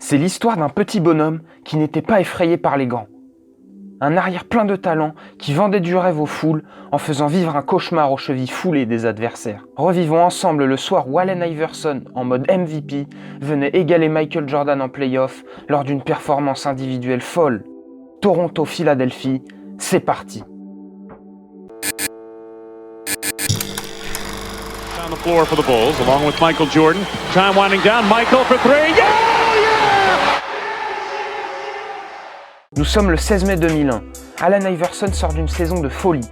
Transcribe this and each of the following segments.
C'est l'histoire d'un petit bonhomme qui n'était pas effrayé par les grands. Un arrière plein de talent qui vendait du rêve aux foules en faisant vivre un cauchemar aux chevilles foulées des adversaires. Revivons ensemble le soir où Allen Iverson, en mode MVP, venait égaler Michael Jordan en play-off lors d'une performance individuelle folle. Toronto-Philadelphie, c'est parti. On the floor for the Bulls, along with Michael Jordan. Time winding down. Michael for three. Yeah! Nous sommes le 16 mai 2001. Allen Iverson sort d'une saison de folie.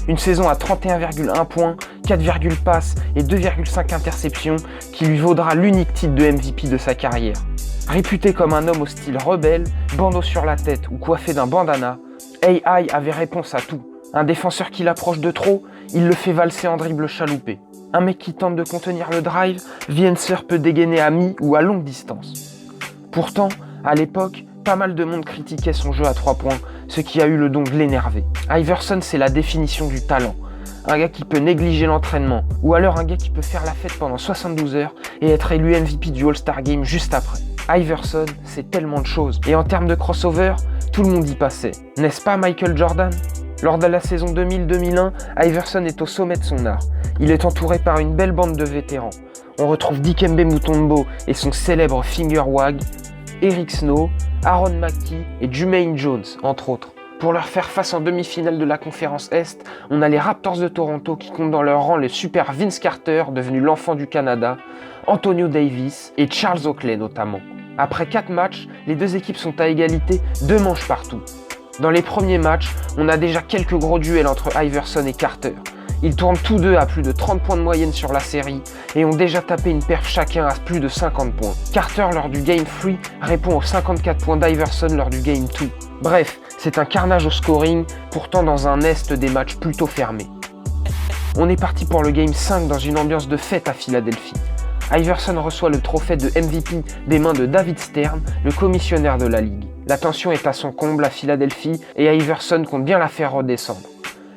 Une saison à 31,1 points, 4, passes et 2,5 interceptions qui lui vaudra l'unique titre de MVP de sa carrière. Réputé comme un homme au style rebelle, bandeau sur la tête ou coiffé d'un bandana, AI avait réponse à tout. Un défenseur qui l'approche de trop, il le fait valser en dribble chaloupé. Un mec qui tente de contenir le drive, Vienser peut dégainer à mi ou à longue distance. Pourtant, à l'époque, pas mal de monde critiquait son jeu à 3 points, ce qui a eu le don de l'énerver. Iverson, c'est la définition du talent. Un gars qui peut négliger l'entraînement, ou alors un gars qui peut faire la fête pendant 72 heures et être élu MVP du All-Star Game juste après. Iverson, c'est tellement de choses. Et en termes de crossover, tout le monde y passait. N'est-ce pas Michael Jordan ? Lors de la saison 2000-2001, Iverson est au sommet de son art. Il est entouré par une belle bande de vétérans. On retrouve Dikembe Mutombo et son célèbre finger wag, Eric Snow, Aaron McKie et Jumaine Jones, entre autres. Pour leur faire face en demi-finale de la conférence Est, on a les Raptors de Toronto qui comptent dans leur rang le super Vince Carter, devenu l'enfant du Canada, Antonio Davis et Charles Oakley notamment. Après 4 matchs, les deux équipes sont à égalité, 2 manches partout. Dans les premiers matchs, on a déjà quelques gros duels entre Iverson et Carter. Ils tournent tous deux à plus de 30 points de moyenne sur la série et ont déjà tapé une perf chacun à plus de 50 points. Carter lors du Game 3 répond aux 54 points d'Iverson lors du Game 2. Bref, c'est un carnage au scoring, pourtant dans un est des matchs plutôt fermés. On est parti pour le Game 5 dans une ambiance de fête à Philadelphie. Iverson reçoit le trophée de MVP des mains de David Stern, le commissionnaire de la Ligue. La tension est à son comble à Philadelphie et Iverson compte bien la faire redescendre.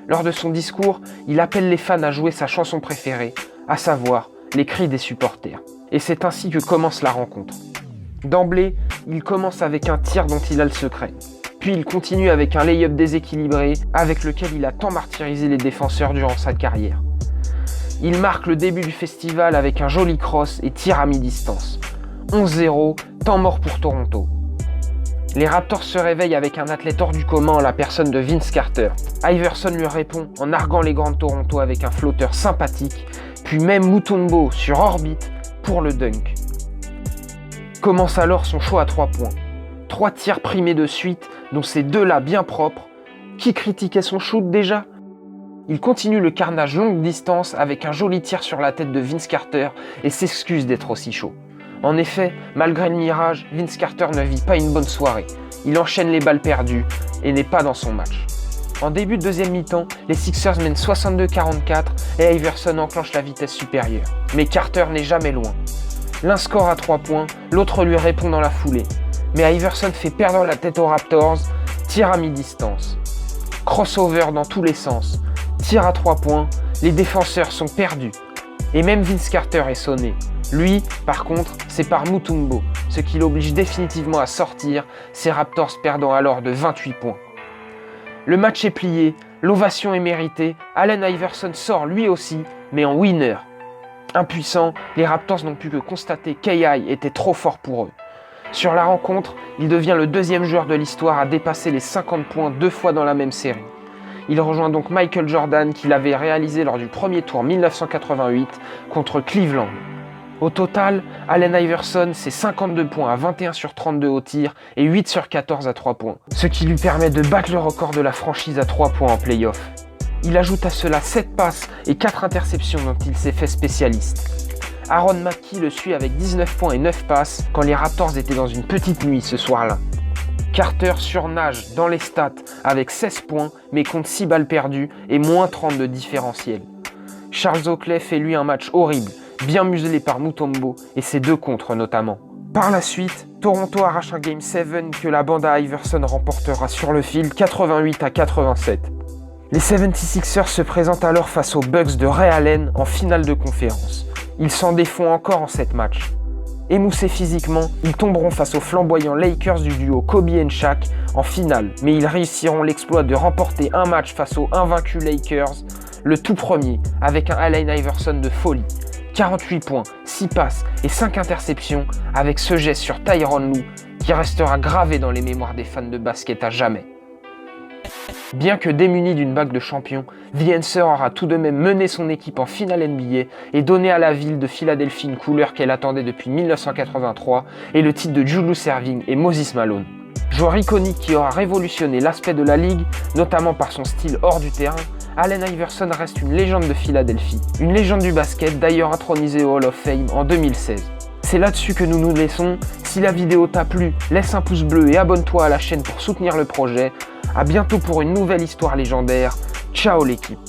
Lors de son discours, il appelle les fans à jouer sa chanson préférée, à savoir les cris des supporters. Et c'est ainsi que commence la rencontre. D'emblée, il commence avec un tir dont il a le secret. Puis il continue avec un lay-up déséquilibré avec lequel il a tant martyrisé les défenseurs durant sa carrière. Il marque le début du festival avec un joli cross et tir à mi-distance. 11-0, temps mort pour Toronto. Les Raptors se réveillent avec un athlète hors du commun en la personne de Vince Carter. Iverson lui répond en narguant les grands de Toronto avec un flotteur sympathique, puis même Mutombo sur orbite pour le dunk. Commence alors son show à 3 points. 3 tirs primés de suite, dont ces 2-là bien propres. Qui critiquait son shoot déjà ? Il continue le carnage longue distance avec un joli tir sur la tête de Vince Carter et s'excuse d'être aussi chaud. En effet, malgré le mirage, Vince Carter ne vit pas une bonne soirée. Il enchaîne les balles perdues et n'est pas dans son match. En début de deuxième mi-temps, les Sixers mènent 62-44 et Iverson enclenche la vitesse supérieure. Mais Carter n'est jamais loin. L'un score à 3 points, l'autre lui répond dans la foulée. Mais Iverson fait perdre la tête aux Raptors, tir à mi-distance. Crossover dans tous les sens, tir à 3 points, les défenseurs sont perdus. Et même Vince Carter est sonné. Lui, par contre, c'est par Mutombo, ce qui l'oblige définitivement à sortir, ses Raptors perdant alors de 28 points. Le match est plié, l'ovation est méritée, Allen Iverson sort lui aussi, mais en winner. Impuissants, les Raptors n'ont pu que constater qu'AI était trop fort pour eux. Sur la rencontre, il devient le 2e joueur de l'histoire à dépasser les 50 points 2 fois dans la même série. Il rejoint donc Michael Jordan qui l'avait réalisé lors du premier tour 1988 contre Cleveland. Au total, Allen Iverson, c'est 52 points à 21 sur 32 au tir et 8 sur 14 à 3 points, ce qui lui permet de battre le record de la franchise à 3 points en play-off. Il ajoute à cela 7 passes et 4 interceptions dont il s'est fait spécialiste. Aaron McKie le suit avec 19 points et 9 passes quand les Raptors étaient dans une petite nuit ce soir-là. Carter surnage dans les stats avec 16 points mais compte 6 balles perdues et moins 30 de différentiel. Charles Oakley fait lui un match horrible, bien muselé par Mutombo et ses 2 contres notamment. Par la suite, Toronto arrache un Game 7 que la bande à Iverson remportera sur le fil 88-87. Les 76ers se présentent alors face aux Bucks de Ray Allen en finale de conférence. Ils s'en défont encore en 7 matchs. Émoussés physiquement, ils tomberont face aux flamboyants Lakers du duo Kobe et Shaq en finale, mais ils réussiront l'exploit de remporter un match face aux invaincus Lakers, le tout premier, avec un Allen Iverson de folie. 48 points, 6 passes et 5 interceptions avec ce geste sur Tyronn Lue qui restera gravé dans les mémoires des fans de basket à jamais. Bien que démuni d'une bague de champion, The Answer aura tout de même mené son équipe en finale NBA et donné à la ville de Philadelphie une couleur qu'elle attendait depuis 1983 et le titre de Julius Erving et Moses Malone. Joueur iconique qui aura révolutionné l'aspect de la ligue, notamment par son style hors du terrain, Allen Iverson reste une légende de Philadelphie, une légende du basket d'ailleurs intronisée au Hall of Fame en 2016. C'est là-dessus que nous nous laissons. Si la vidéo t'a plu, laisse un pouce bleu et abonne-toi à la chaîne pour soutenir le projet. A bientôt pour une nouvelle histoire légendaire. Ciao l'équipe.